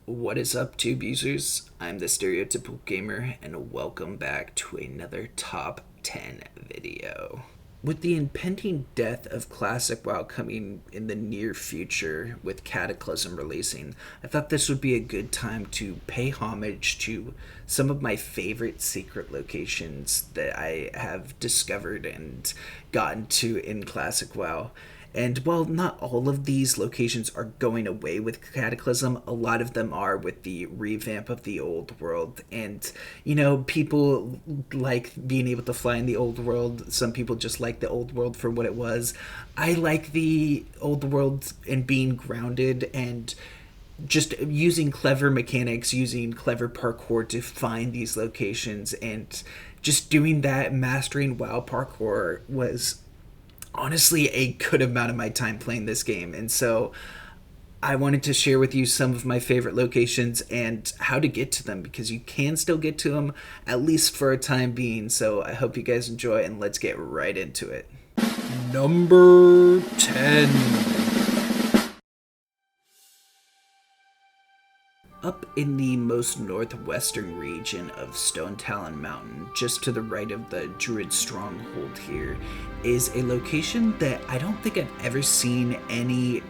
What is up, tube users? I'm the Stereotypical Gamer, and welcome back to another Top 10 video. With the impending death of Classic WoW coming in the near future with Cataclysm releasing, I thought this would be a good time to pay homage to some of my favorite secret locations that I have discovered and gotten to in Classic WoW. And while not all of these locations are going away with Cataclysm, a lot of them are with the revamp of the old world. And, people like being able to fly in the old world. Some people just like the old world for what it was. I like the old world and being grounded and just using clever mechanics, using clever parkour to find these locations. And just doing that, mastering WoW parkour was honestly a good amount of my time playing this game. And so I wanted to share with you some of my favorite locations and how to get to them, because you can still get to them, at least for a time being. So I hope you guys enjoy, and let's get right into it. Number 10. Up in the most northwestern region of Stone Talon Mountain, just to the right of the Druid Stronghold here, is a location that I don't think I've ever seen any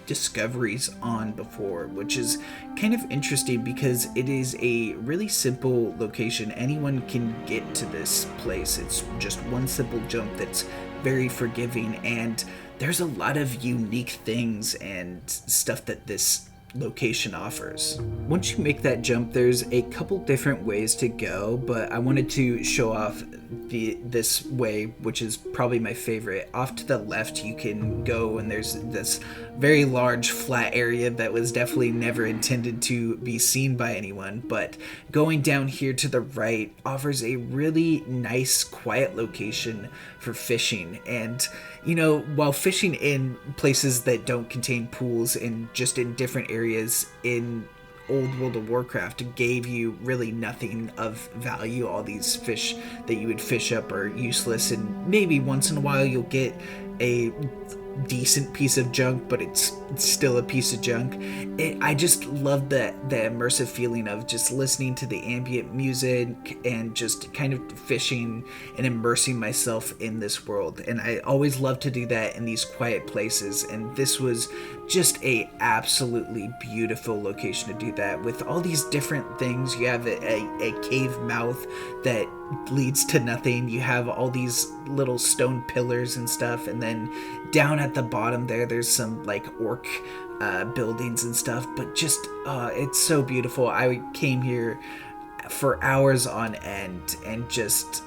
discoveries on before, which is kind of interesting because it is a really simple location. Anyone can get to this place. It's just one simple jump that's very forgiving, and there's a lot of unique things and stuff that this location offers. Once you make that jump, there's a couple different ways to go, but I wanted to show off this way, which is probably my favorite. Off to the left you can go, and there's this very large flat area that was definitely never intended to be seen by anyone, but going down here to the right offers a really nice quiet location for fishing. And while fishing in places that don't contain pools and just in different areas in old World of Warcraft gave you really nothing of value, all these fish that you would fish up are useless, and maybe once in a while you'll get a decent piece of junk, but it's still a piece of junk. I just love the immersive feeling of just listening to the ambient music and just kind of fishing and immersing myself in this world. And I always love to do that in these quiet places, and this was just a absolutely beautiful location to do that with all these different things. You have a cave mouth that leads to nothing. You have all these little stone pillars and stuff, and then down at the bottom there's some like orc buildings and stuff, but just it's so beautiful. I came here for hours on end and just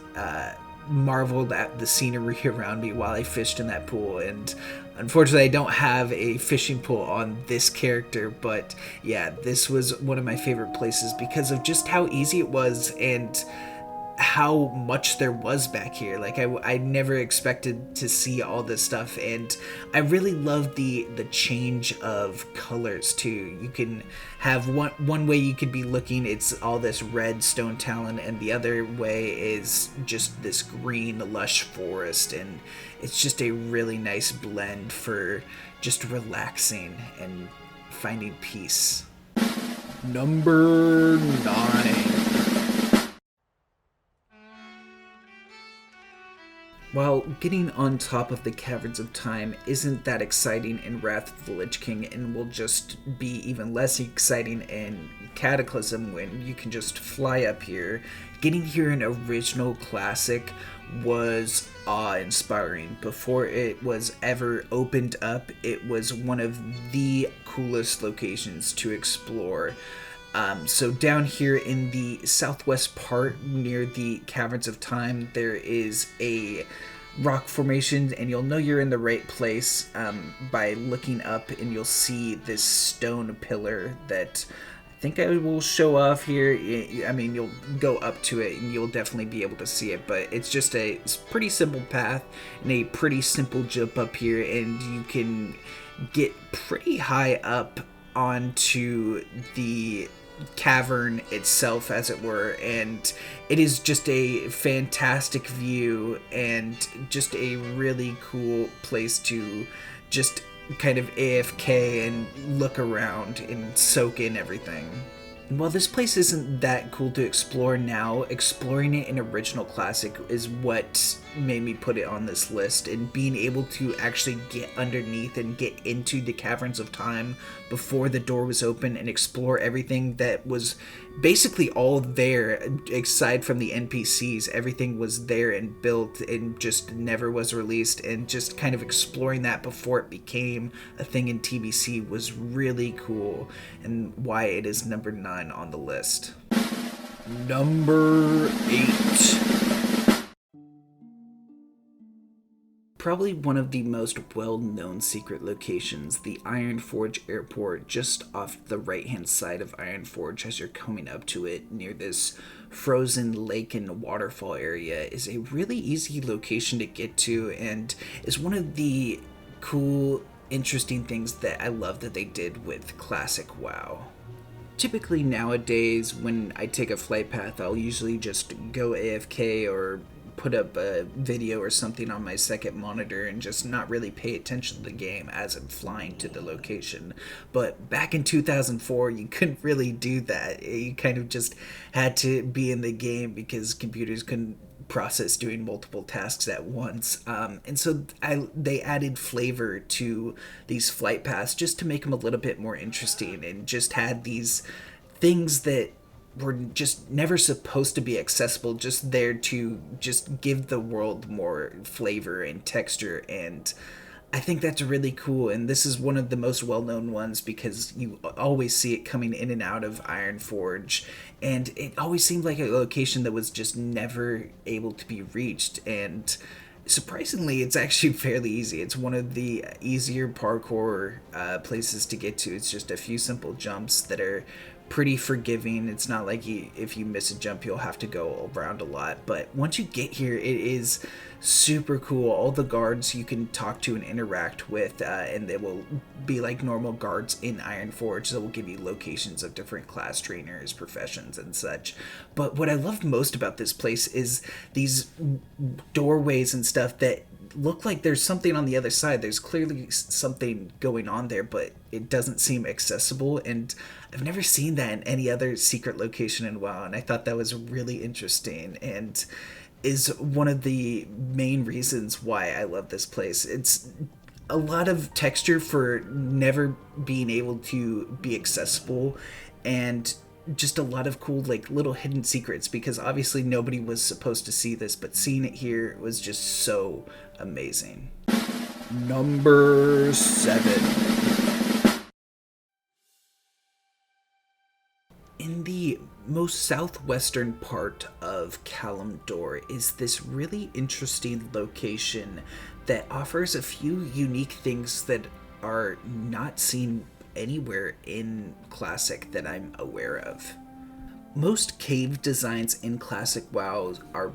marveled at the scenery around me while I fished in that pool. And unfortunately I don't have a fishing pool on this character, but yeah, this was one of my favorite places because of just how easy it was and how much there was back here. Like I never expected to see all this stuff, and I really love the change of colors too. You can have one way you could be looking, it's all this red stone talon, and the other way is just this green lush forest, and it's just a really nice blend for just relaxing and finding peace. Number 9. While getting on top of the Caverns of Time isn't that exciting in Wrath of the Lich King, and will just be even less exciting in Cataclysm when you can just fly up here, getting here in original Classic was awe-inspiring. Before it was ever opened up, it was one of the coolest locations to explore. So down here in the southwest part near the Caverns of Time, there is a rock formation, and you'll know you're in the right place by looking up, and you'll see this stone pillar that I think I will show off here. I mean, you'll go up to it and you'll definitely be able to see it, but it's just a pretty simple path and a pretty simple jump up here, and you can get pretty high up onto the cavern itself, as it were, and it is just a fantastic view and just a really cool place to just kind of AFK and look around and soak in everything. While this place isn't that cool to explore now, exploring it in Original Classic is what made me put it on this list, and being able to actually get underneath and get into the Caverns of Time before the door was open and explore everything that was basically all there, aside from the NPCs. Everything was there and built and just never was released, and just kind of exploring that before it became a thing in TBC was really cool, and why it is number 9 on the list. Number 8. Probably one of the most well-known secret locations, the Ironforge Airport, just off the right-hand side of Ironforge as you're coming up to it, near this frozen lake and waterfall area, is a really easy location to get to, and is one of the cool, interesting things that I love that they did with classic WoW. Typically nowadays, when I take a flight path, I'll usually just go AFK or put up a video or something on my second monitor and just not really pay attention to the game as I'm flying to the location. But back in 2004, you couldn't really do that. You kind of just had to be in the game because computers couldn't process doing multiple tasks at once. And so they added flavor to these flight paths just to make them a little bit more interesting, and just had these things that were just never supposed to be accessible, just there to just give the world more flavor and texture. And I think that's really cool, and this is one of the most well-known ones because you always see it coming in and out of Ironforge, and it always seemed like a location that was just never able to be reached. And surprisingly, it's actually fairly easy. It's one of the easier parkour places to get to. It's just a few simple jumps that are pretty forgiving. It's not like if you miss a jump, you'll have to go around a lot. But once you get here, it is super cool. All the guards you can talk to and interact with, and they will be like normal guards in Ironforge that will give you locations of different class trainers, professions, and such. But what I love most about this place is these doorways and stuff that look like there's something on the other side. There's clearly something going on there, but it doesn't seem accessible, and I've never seen that in any other secret location in WoW, and I thought that was really interesting, and is one of the main reasons why I love this place. It's a lot of texture for never being able to be accessible, and just a lot of cool like little hidden secrets, because obviously nobody was supposed to see this, but seeing it here was just so amazing. Number 7. In the most southwestern part of Kalimdor is this really interesting location that offers a few unique things that are not seen anywhere in Classic that I'm aware of. Most cave designs in Classic WoW are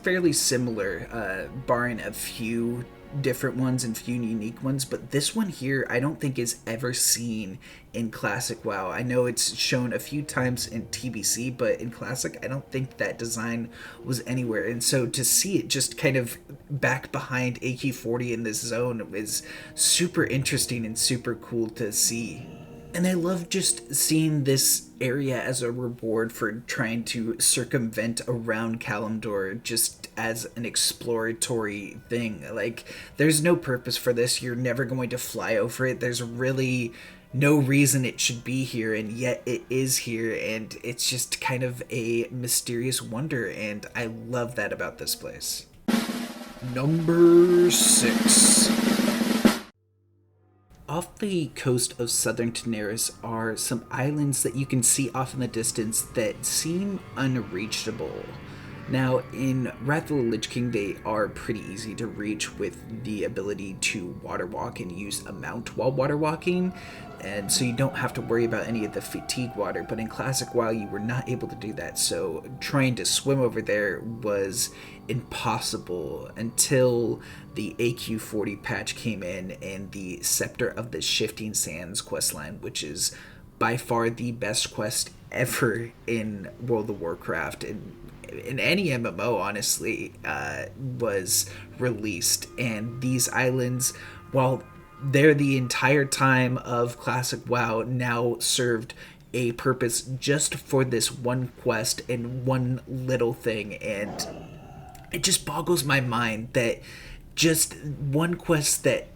fairly similar, barring a few different ones and few unique ones, but this one here I don't think is ever seen in Classic WoW. I know it's shown a few times in TBC, but in Classic I don't think that design was anywhere, and so to see it just kind of back behind AQ40 in this zone is super interesting and super cool to see. And I love just seeing this area as a reward for trying to circumvent around Kalimdor, just as an exploratory thing. Like, there's no purpose for this. You're never going to fly over it. There's really no reason it should be here, and yet it is here, and it's just kind of a mysterious wonder, and I love that about this place. Number 6. Off the coast of southern Tanaris are some islands that you can see off in the distance that seem unreachable. Now, in Wrath of the Lich King, they are pretty easy to reach with the ability to water walk and use a mount while water walking, and so you don't have to worry about any of the fatigue water. But in Classic WoW, you were not able to do that, so trying to swim over there was impossible until the AQ40 patch came in and the Scepter of the Shifting Sands questline, which is by far the best quest ever in World of Warcraft, and in any MMO, honestly, was released. And these islands, while there the entire time of Classic WoW now served a purpose just for this one quest and one little thing, and it just boggles my mind that just one quest that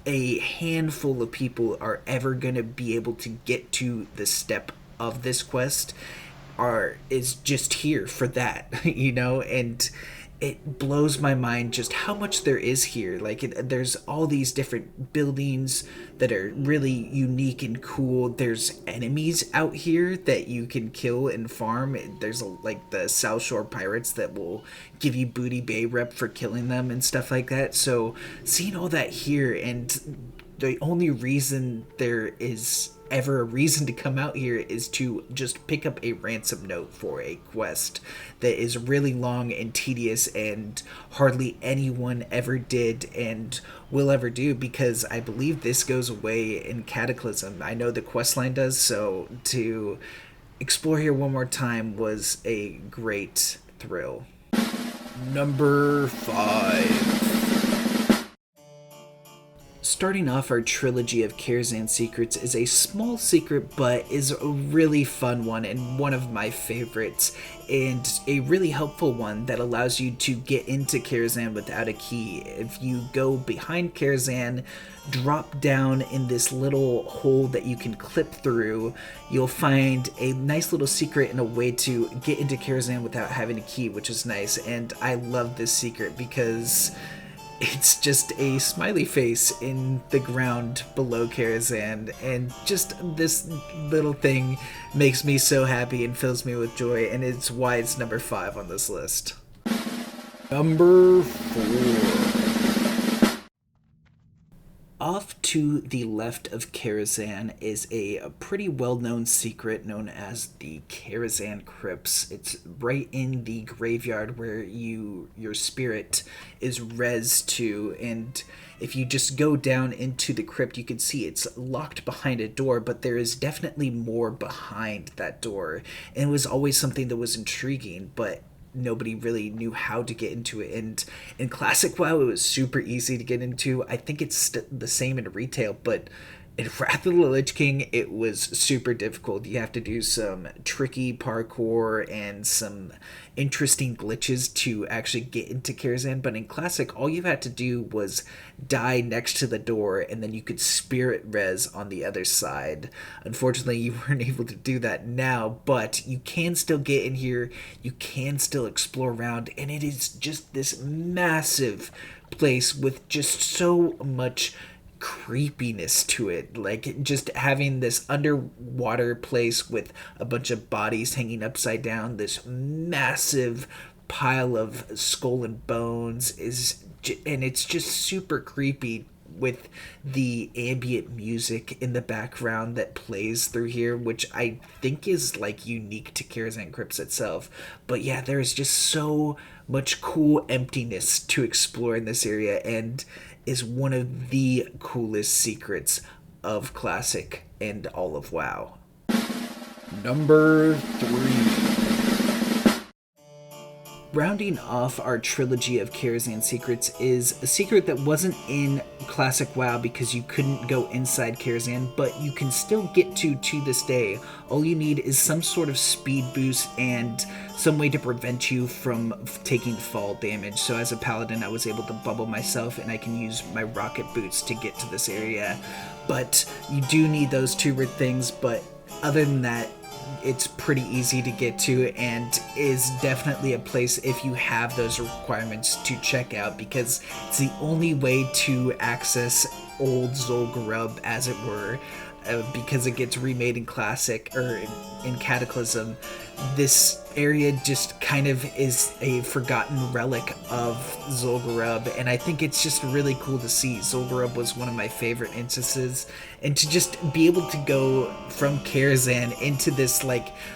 a handful of people are ever going to be able to get to the step of this quest is just here for that, and it blows my mind just how much there is here. There's all these different buildings that are really unique and cool. There's enemies out here that you can kill and farm. There's like the South Shore pirates that will give you Booty Bay rep for killing them and stuff like that. So seeing all that here, and the only reason there is ever a reason to come out here is to just pick up a ransom note for a quest that is really long and tedious and hardly anyone ever did and will ever do, because I believe this goes away in Cataclysm. I know the quest line does, so to explore here one more time was a great thrill. Number 5. Starting off our trilogy of Kazan secrets is a small secret, but is a really fun one and one of my favorites, and a really helpful one that allows you to get into Kazan without a key. If you go behind Kazan, drop down in this little hole that you can clip through, you'll find a nice little secret and a way to get into Kazan without having a key, which is nice. And I love this secret because it's just a smiley face in the ground below Kazan, and just this little thing makes me so happy and fills me with joy, and it's why it's number 5 on this list. Number 4. Off to the left of Kazan is a pretty well-known secret known as the Kazan crypts. It's right in the graveyard where your spirit is res to, and if you just go down into the crypt, you can see it's locked behind a door, but there is definitely more behind that door, and it was always something that was intriguing, but nobody really knew how to get into it. And in Classic WoW, it was super easy to get into. I think it's the same in retail, but in Wrath of the Lich King, it was super difficult. You have to do some tricky parkour and some interesting glitches to actually get into Kazan. But in Classic, all you had to do was die next to the door, and then you could spirit res on the other side. Unfortunately, you weren't able to do that now, but you can still get in here. You can still explore around, and it is just this massive place with just so much creepiness to it. Like, just having this underwater place with a bunch of bodies hanging upside down, this massive pile of skull and bones and it's just super creepy with the ambient music in the background that plays through here, which I think is like unique to Kazan Crypts itself. But yeah, there is just so much cool emptiness to explore in this area, and is one of the coolest secrets of Classic and all of WoW. Number 3. Rounding off our trilogy of Kazan secrets is a secret that wasn't in Classic WoW because you couldn't go inside Kazan, but you can still get to this day. All you need is some sort of speed boost and some way to prevent you from taking fall damage. So as a paladin, I was able to bubble myself, and I can use my rocket boots to get to this area. But you do need those 2 things, but other than that, it's pretty easy to get to, and is definitely a place, if you have those requirements, to check out, because it's the only way to access old Zul'Gurub, as it were, because it gets remade in Classic, or in Cataclysm. This area just kind of is a forgotten relic of Zul'Gurub, and I think it's just really cool to see. Zul'Gurub was one of my favorite instances, and to just be able to go from Kazan into this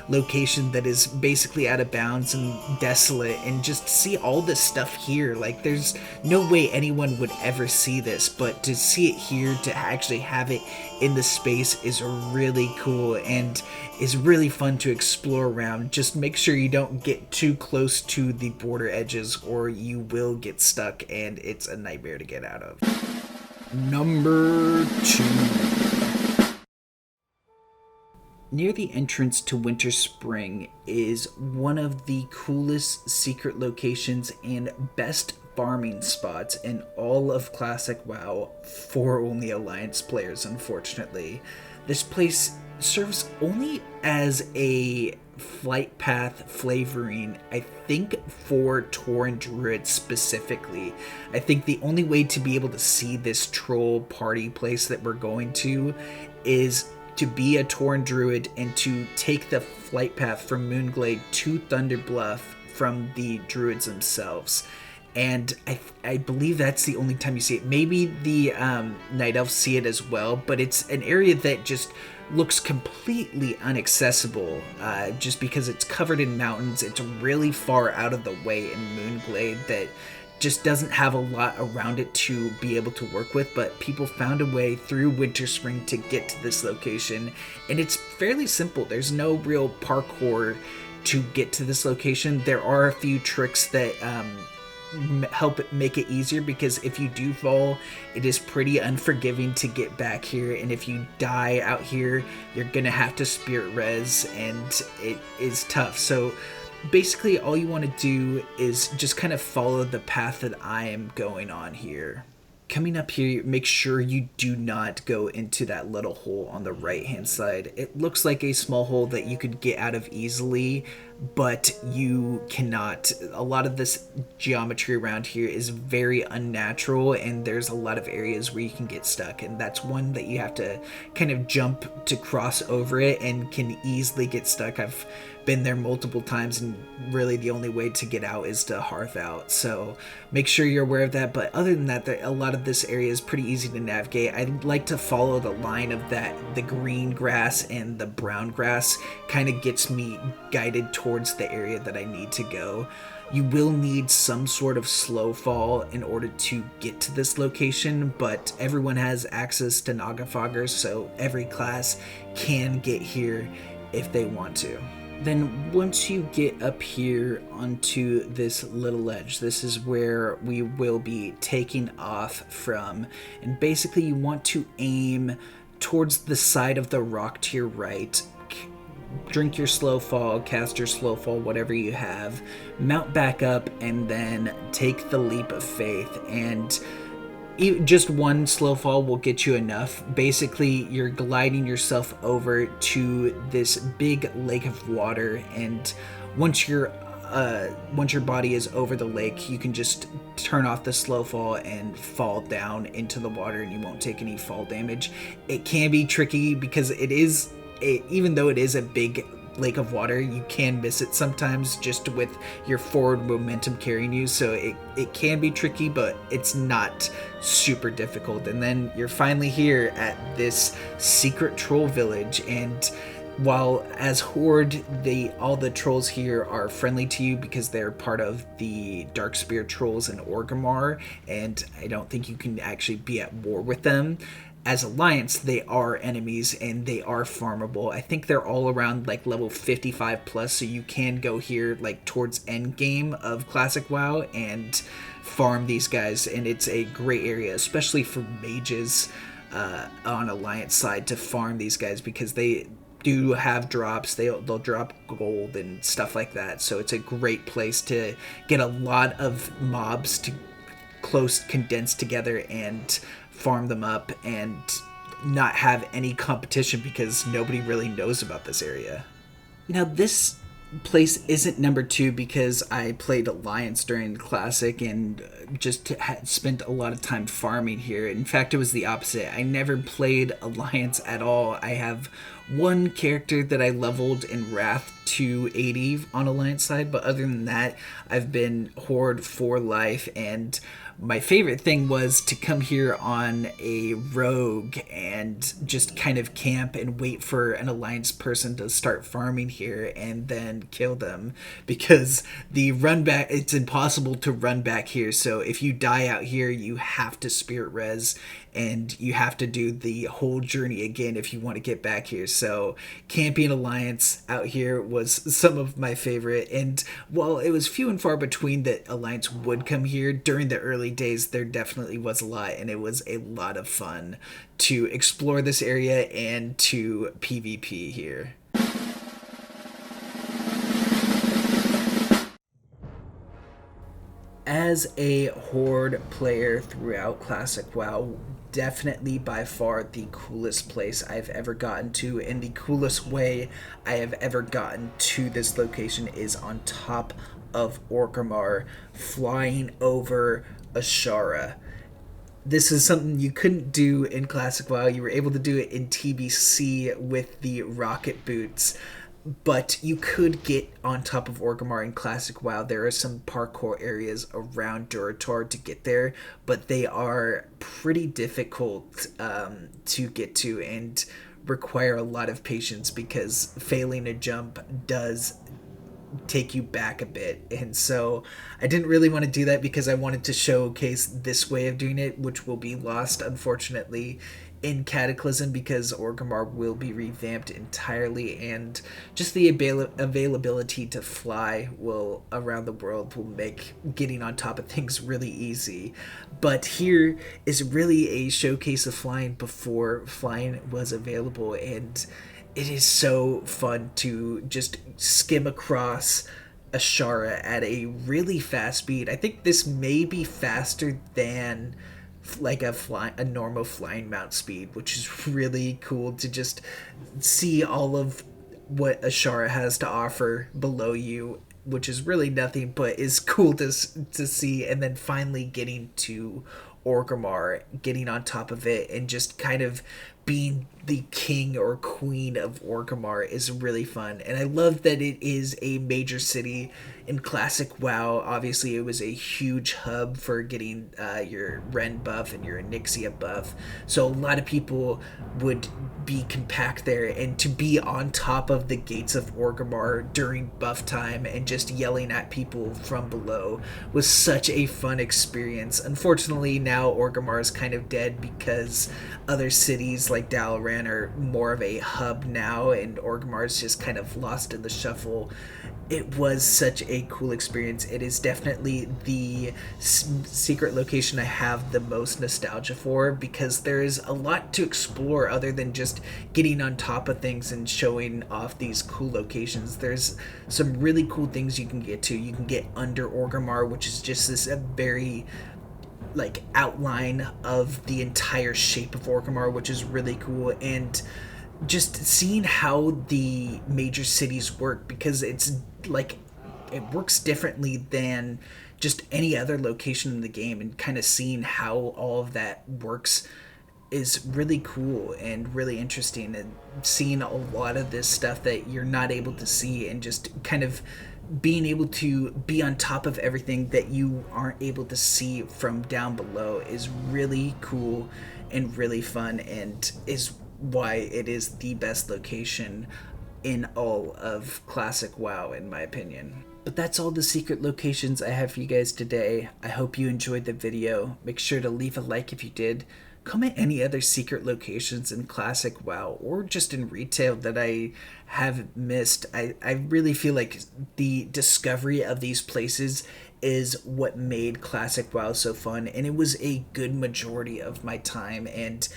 location that is basically out of bounds and desolate, and just see all this stuff here. There's no way anyone would ever see this, but to see it here, to actually have it in the space, is really cool and is really fun to explore around. Just make sure you don't get too close to the border edges, or you will get stuck and it's a nightmare to get out of. Number 2. Near the entrance to Winter Spring is one of the coolest secret locations and best farming spots in all of Classic WoW for only Alliance players, unfortunately. This place serves only as a flight path flavoring, I think, for Tauren Druids specifically. I think the only way to be able to see this troll party place that we're going to is to be a Tauren Druid and to take the flight path from Moonglade to Thunder Bluff from the Druids themselves. And I believe that's the only time you see it. Maybe the Night Elves see it as well, but it's an area that just looks completely inaccessible just because it's covered in mountains. It's really far out of the way in Moonglade that just doesn't have a lot around it to be able to work with, but people found a way through Winter Spring to get to this location, and it's fairly simple. There's no real parkour to get to this location. There are a few tricks that help it make it easier, because if you do fall, it is pretty unforgiving to get back here, and if you die out here, you're gonna have to spirit res, and it is tough. So basically all you want to do is just kind of follow the path that I am going on here. Coming up here, make sure you do not go into that little hole on the right hand side. It looks like a small hole that you could get out of easily, but you cannot. A lot of this geometry around here is very unnatural, and there's a lot of areas where you can get stuck, and that's one that you have to kind of jump to cross over it and can easily get stuck. I've been there multiple times, and really the only way to get out is to hearth out, so make sure you're aware of that. But other than that, a lot of this area is pretty easy to navigate. I like to follow the line of that. The green grass and the brown grass kind of gets me guided towards the area that I need to go. You will need some sort of slow fall in order to get to this location, but everyone has access to Nagafoggers, so every class can get here if they want to. Then once you get up here onto this little ledge, this is where we will be taking off from. And basically you want to aim towards the side of the rock to your right. Drink your slow fall, cast your slow fall, whatever you have. Mount back up and then take the leap of faith, and just one slow fall will get you enough. Basically, you're gliding yourself over to this big lake of water, and once your body is over the lake, you can just turn off the slow fall and fall down into the water, and you won't take any fall damage. It can be tricky because even though it is a big lake of water, you can miss it sometimes just with your forward momentum carrying you, so it can be tricky, but it's not super difficult. And then you're finally here at this secret troll village, and while as Horde, all the trolls here are friendly to you because they're part of the Darkspear trolls in Orgrimmar, and I don't think you can actually be at war with them. As Alliance, they are enemies and they are farmable. I think they're all around like level 55 plus, so you can go here like towards end game of Classic WoW and farm these guys, and it's a great area, especially for mages on Alliance side, to farm these guys because they do have drops. They'll drop gold and stuff like that, so it's a great place to get a lot of mobs to close condensed together and farm them up and not have any competition because nobody really knows about this area. Now, this place isn't number 2 because I played Alliance during Classic and just had spent a lot of time farming here. In fact, it was the opposite. I never played Alliance at all. I have one character that I leveled in Wrath to 80 on Alliance side, but other than that, I've been Horde for life, and my favorite thing was to come here on a rogue and just kind of camp and wait for an Alliance person to start farming here and then kill them, because the run back, it's impossible to run back here. So if you die out here, you have to spirit res and you have to do the whole journey again if you want to get back here. So camping Alliance out here was some of my favorite, and while it was few and far between that Alliance would come here during the early days, there definitely was a lot, and it was a lot of fun to explore this area and to PvP here. As a Horde player throughout Classic WoW, definitely by far the coolest place I've ever gotten to, and the coolest way I have ever gotten to this location is on top of Orgrimmar, flying over Ashara. This is something you couldn't do in Classic WoW. You were able to do it in TBC with the rocket boots, but you could get on top of Orgrimmar in Classic WoW. There are some parkour areas around Durator to get there, but they are pretty difficult to get to and require a lot of patience because failing a jump does take you back a bit. And so I didn't really want to do that because I wanted to showcase this way of doing it, which will be lost, unfortunately, in Cataclysm because Orgrimmar will be revamped entirely, and just the availability to fly will around the world will make getting on top of things really easy. But here is really a showcase of flying before flying was available, and it is so fun to just skim across Ashara at a really fast speed. I think this may be faster than like a normal flying mount speed, which is really cool to just see all of what Ashara has to offer below you, which is really nothing, but is cool to see. And then finally getting to Orgrimmar, getting on top of it, and just kind of being the king or queen of Orgrimmar is really fun. And I love that it is a major city in Classic WoW. Obviously, it was a huge hub for getting your Ren buff and your Onyxia buff. So a lot of people would be compact there, and to be on top of the gates of Orgrimmar during buff time and just yelling at people from below was such a fun experience. Unfortunately, now Orgrimmar is kind of dead because other cities like Dalaran are more of a hub now, and Orgrimmar is just kind of lost in the shuffle. It was such a cool experience. It is definitely the secret location I have the most nostalgia for because there's a lot to explore other than just getting on top of things and showing off these cool locations. There's some really cool things you can get to. You can get under Orgrimmar, which is just this very like outline of the entire shape of Orgrimmar, which is really cool. And just seeing how the major cities work, because it's like it works differently than just any other location in the game, and kind of seeing how all of that works is really cool and really interesting, and seeing a lot of this stuff that you're not able to see, and just kind of being able to be on top of everything that you aren't able to see from down below is really cool and really fun, and is why it is the best location in all of Classic WoW, in my opinion. But that's all the secret locations I have for you guys today. I hope you enjoyed the video. Make sure to leave a like if you did. Comment any other secret locations in Classic WoW or just in retail that I have missed. I really feel like the discovery of these places is what made Classic WoW so fun, and it was a good majority of my time, and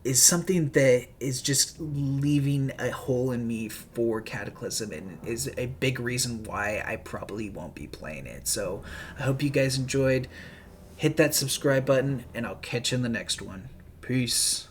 is something that is just leaving a hole in me for Cataclysm, and is a big reason why I probably won't be playing it. So I hope you guys enjoyed. Hit that subscribe button, and I'll catch you in the next one. Peace.